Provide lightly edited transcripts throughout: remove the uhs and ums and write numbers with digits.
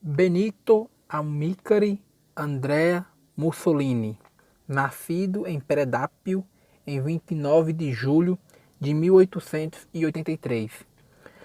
Benito Amilcare Andrea Mussolini, nascido em Predápio em 29 de julho de 1883,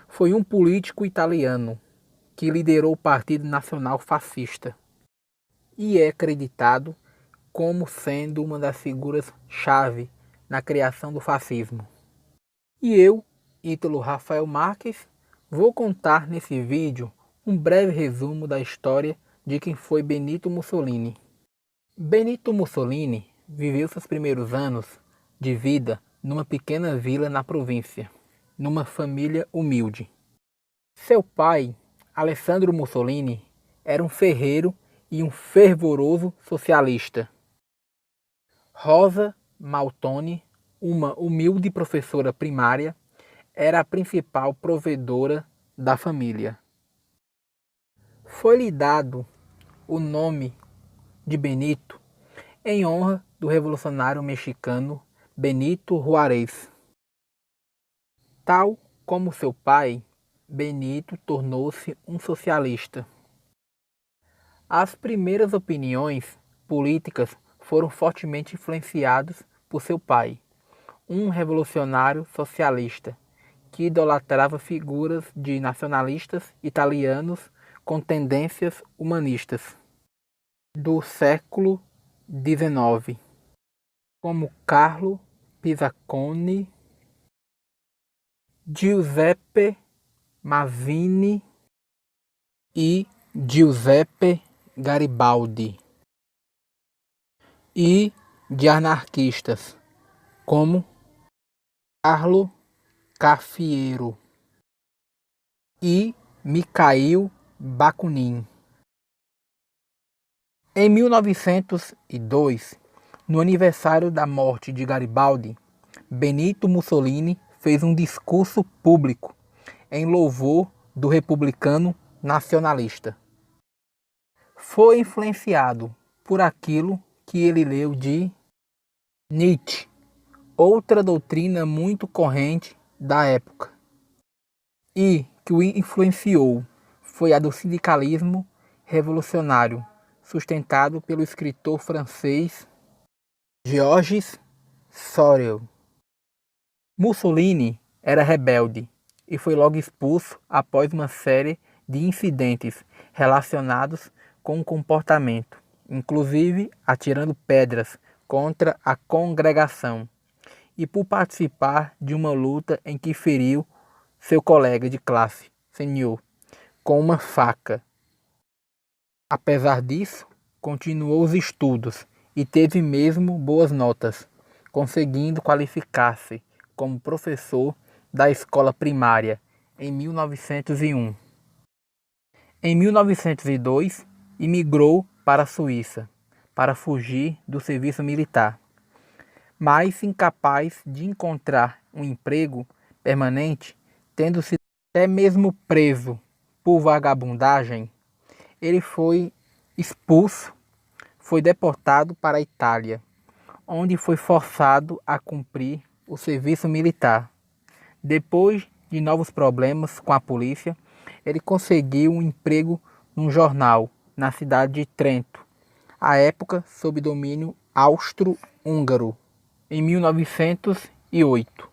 foi um político italiano que liderou o Partido Nacional Fascista e é acreditado como sendo uma das figuras-chave na criação do fascismo. E eu, Ítalo Rafael Marques, vou contar nesse vídeo um breve resumo da história de quem foi Benito Mussolini. Benito Mussolini viveu seus primeiros anos de vida numa pequena vila na província, numa família humilde. Seu pai, Alessandro Mussolini, era um ferreiro e um fervoroso socialista. Rosa Maltoni, uma humilde professora primária, era a principal provedora da família. Foi-lhe dado o nome de Benito em honra do revolucionário mexicano Benito Juárez. Tal como seu pai, Benito tornou-se um socialista. As primeiras opiniões políticas foram fortemente influenciadas por seu pai, um revolucionário socialista que idolatrava figuras de nacionalistas italianos com tendências humanistas do século XIX, como Carlo Pisaconi, Giuseppe Mazzini e Giuseppe Garibaldi, e de anarquistas como Carlo Cafiero e Mikhail Bakunin. Em 1902, no aniversário da morte de Garibaldi, Benito Mussolini fez um discurso público em louvor do republicano nacionalista. Foi influenciado por aquilo que ele leu de Nietzsche, outra doutrina muito corrente da época, e que o influenciou foi a do sindicalismo revolucionário, sustentado pelo escritor francês Georges Sorel. Mussolini era rebelde e foi logo expulso após uma série de incidentes relacionados com o comportamento, inclusive atirando pedras contra a congregação e por participar de uma luta em que feriu seu colega de classe, senhor, com uma faca. Apesar disso, continuou os estudos e teve mesmo boas notas, conseguindo qualificar-se como professor da escola primária em 1901. Em 1902, imigrou para a Suíça para fugir do serviço militar, mas incapaz de encontrar um emprego permanente, tendo sido até mesmo preso por vagabundagem, ele foi expulso, foi deportado para a Itália, onde foi forçado a cumprir o serviço militar. Depois de novos problemas com a polícia, ele conseguiu um emprego num jornal na cidade de Trento, à época sob domínio austro-húngaro, em 1908.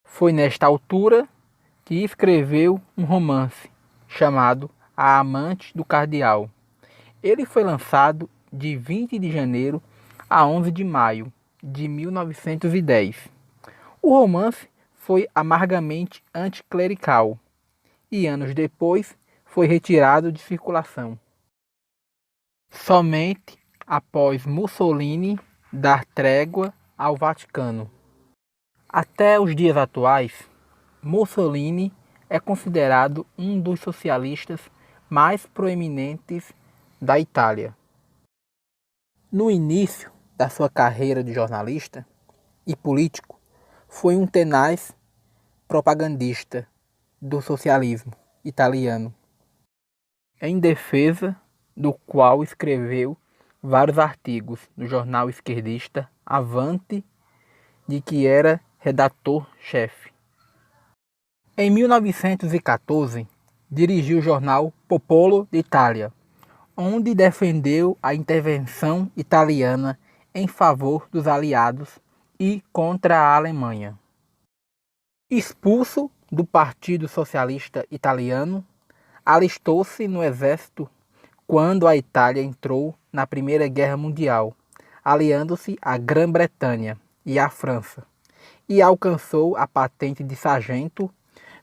Foi nesta altura que escreveu um romance chamado A Amante do Cardeal. Ele foi lançado de 20 de janeiro a 11 de maio de 1910. O romance foi amargamente anticlerical e anos depois foi retirado de circulação. Somente após Mussolini dar trégua ao Vaticano. Até os dias atuais, Mussolini é considerado um dos socialistas mais proeminentes da Itália. No início da sua carreira de jornalista e político, foi um tenaz propagandista do socialismo italiano, em defesa do qual escreveu vários artigos no jornal esquerdista Avanti, de que era redator-chefe. Em 1914, dirigiu o jornal Popolo d'Italia, onde defendeu a intervenção italiana em favor dos aliados e contra a Alemanha. Expulso do Partido Socialista Italiano, alistou-se no exército quando a Itália entrou na Primeira Guerra Mundial, aliando-se à Grã-Bretanha e à França, e alcançou a patente de sargento,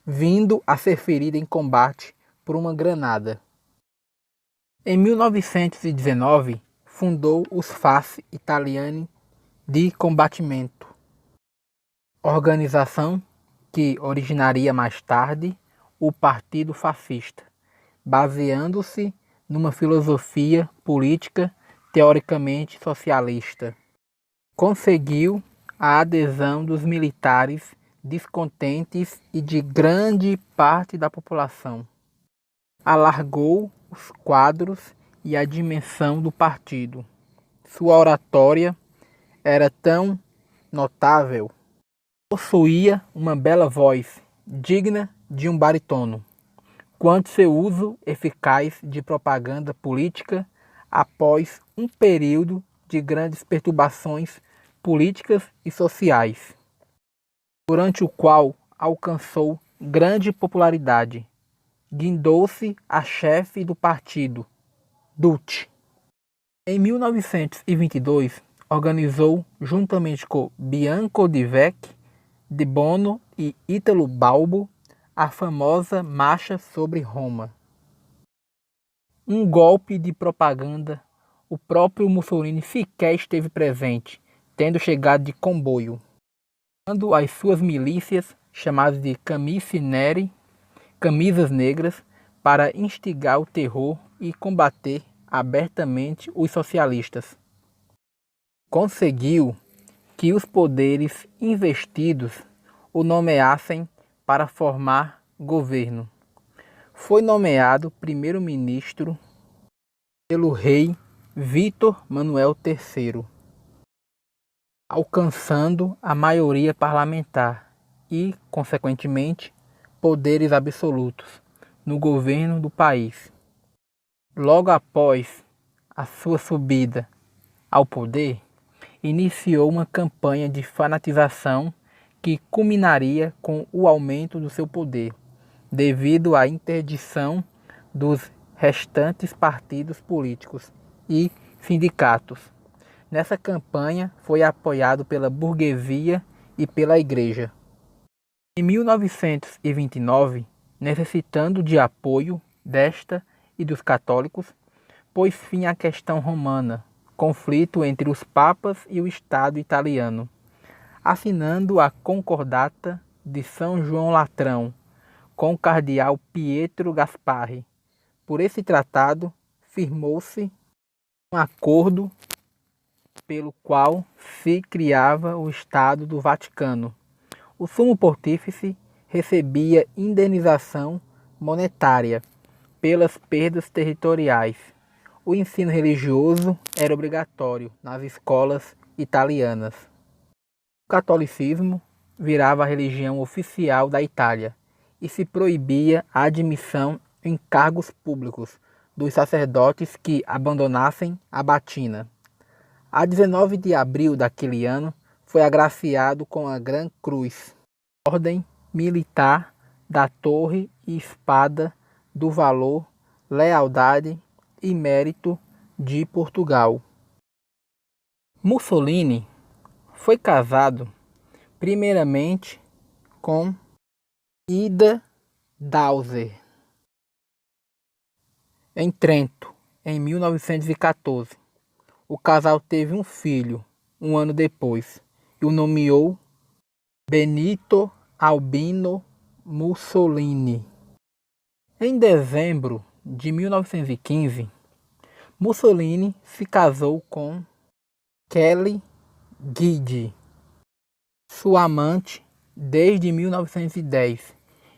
vindo a ser ferido em combate por uma granada. Em 1919, fundou os Fasci Italiani di Combattimento, organização que originaria mais tarde o Partido Fascista, baseando-se numa filosofia política teoricamente socialista. Conseguiu a adesão dos militares descontentes e de grande parte da população. Alargou os quadros e a dimensão do partido. Sua oratória era tão notável, possuía uma bela voz, digna de um barítono, quanto seu uso eficaz de propaganda política após um período de grandes perturbações políticas e sociais, durante o qual alcançou grande popularidade. Guindou-se a chefe do partido, Duce. Em 1922, organizou, juntamente com Bianco di Vecchi, De Bono e Italo Balbo, a famosa Marcha sobre Roma. Um golpe de propaganda, o próprio Mussolini sequer esteve presente, tendo chegado de comboio, quando as suas milícias, chamadas de Camicie Nere, Camisas Negras, para instigar o terror e combater abertamente os socialistas. Conseguiu que os poderes investidos o nomeassem para formar governo. Foi nomeado primeiro-ministro pelo rei Vítor Manuel III, alcançando a maioria parlamentar e, consequentemente, poderes absolutos no governo do país. Logo após a sua subida ao poder, iniciou uma campanha de fanatização que culminaria com o aumento do seu poder, devido à interdição dos restantes partidos políticos e sindicatos. Nessa campanha foi apoiado pela burguesia e pela igreja. Em 1929, necessitando de apoio desta e dos católicos, pôs fim à questão romana, conflito entre os papas e o Estado italiano, assinando a Concordata de São João Latrão com o cardeal Pietro Gasparri. Por esse tratado, firmou-se um acordo pelo qual se criava o Estado do Vaticano. O Sumo Pontífice recebia indenização monetária pelas perdas territoriais. O ensino religioso era obrigatório nas escolas italianas. O catolicismo virava a religião oficial da Itália e se proibia a admissão em cargos públicos dos sacerdotes que abandonassem a batina. A 19 de abril daquele ano, foi agraciado com a Gran Cruz, Ordem Militar da Torre e Espada do Valor, Lealdade e Mérito de Portugal. Mussolini foi casado primeiramente com Ida Dauser, em Trento, em 1914. O casal teve um filho um ano depois e o nomeou Benito Albino Mussolini. Em dezembro de 1915, Mussolini se casou com Kelly Guidi, sua amante desde 1910,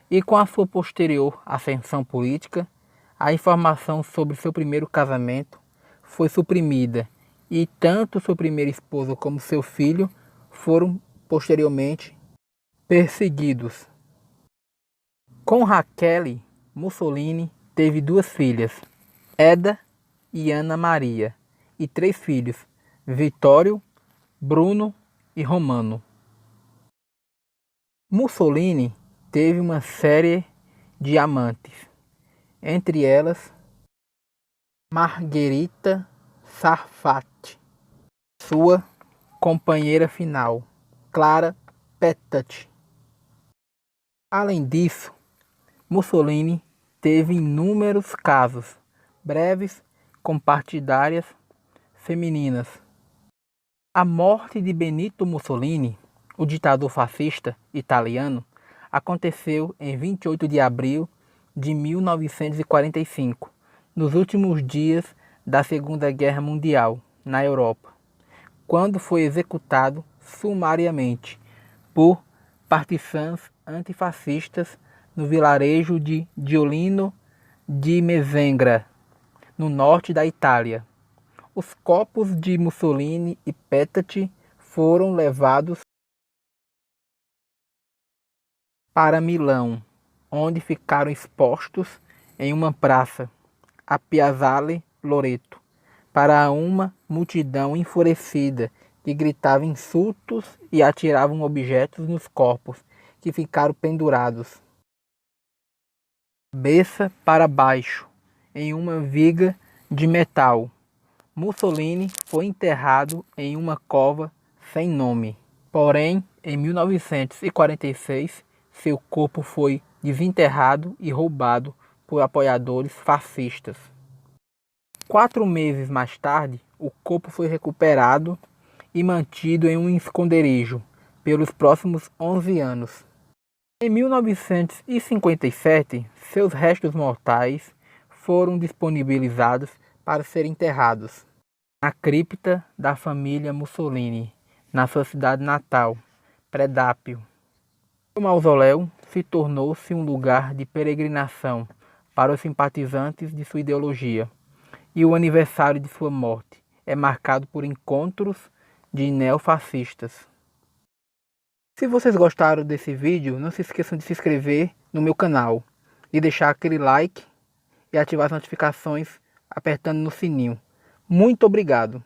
e com a sua posterior ascensão política, a informação sobre seu primeiro casamento foi suprimida e tanto sua primeira esposa como seu filho foram posteriormente perseguidos. Com Raquel Mussolini teve 2 filhas, Eda e Ana Maria, e 3 filhos, Vittorio, Bruno e Romano. Mussolini teve uma série de amantes, entre elas Margherita Sarfatti, sua companheira final, Clara Petacci. Além disso, Mussolini teve inúmeros casos breves com partidárias femininas. A morte de Benito Mussolini, o ditador fascista italiano, aconteceu em 28 de abril de 1945, nos últimos dias da Segunda Guerra Mundial, na Europa, quando foi executado sumariamente por partisans antifascistas no vilarejo de Giulino di Mezengra, no norte da Itália. Os corpos de Mussolini e Petacci foram levados para Milão, onde ficaram expostos em uma praça, a Piazzale Loreto, para uma multidão enfurecida que gritava insultos e atiravam objetos nos corpos, que ficaram pendurados, cabeça para baixo, em uma viga de metal. Mussolini foi enterrado em uma cova sem nome. Porém, em 1946, seu corpo foi desenterrado e roubado por apoiadores fascistas. 4 meses mais tarde, o corpo foi recuperado e mantido em um esconderijo pelos próximos 11 anos. Em 1957, seus restos mortais foram disponibilizados para serem enterrados na cripta da família Mussolini, na sua cidade natal, Predápio. O mausoléu se tornou-se um lugar de peregrinação para os simpatizantes de sua ideologia, e o aniversário de sua morte é marcado por encontros de neofascistas. Se vocês gostaram desse vídeo, não se esqueçam de se inscrever no meu canal e deixar aquele like e ativar as notificações apertando no sininho. Muito obrigado!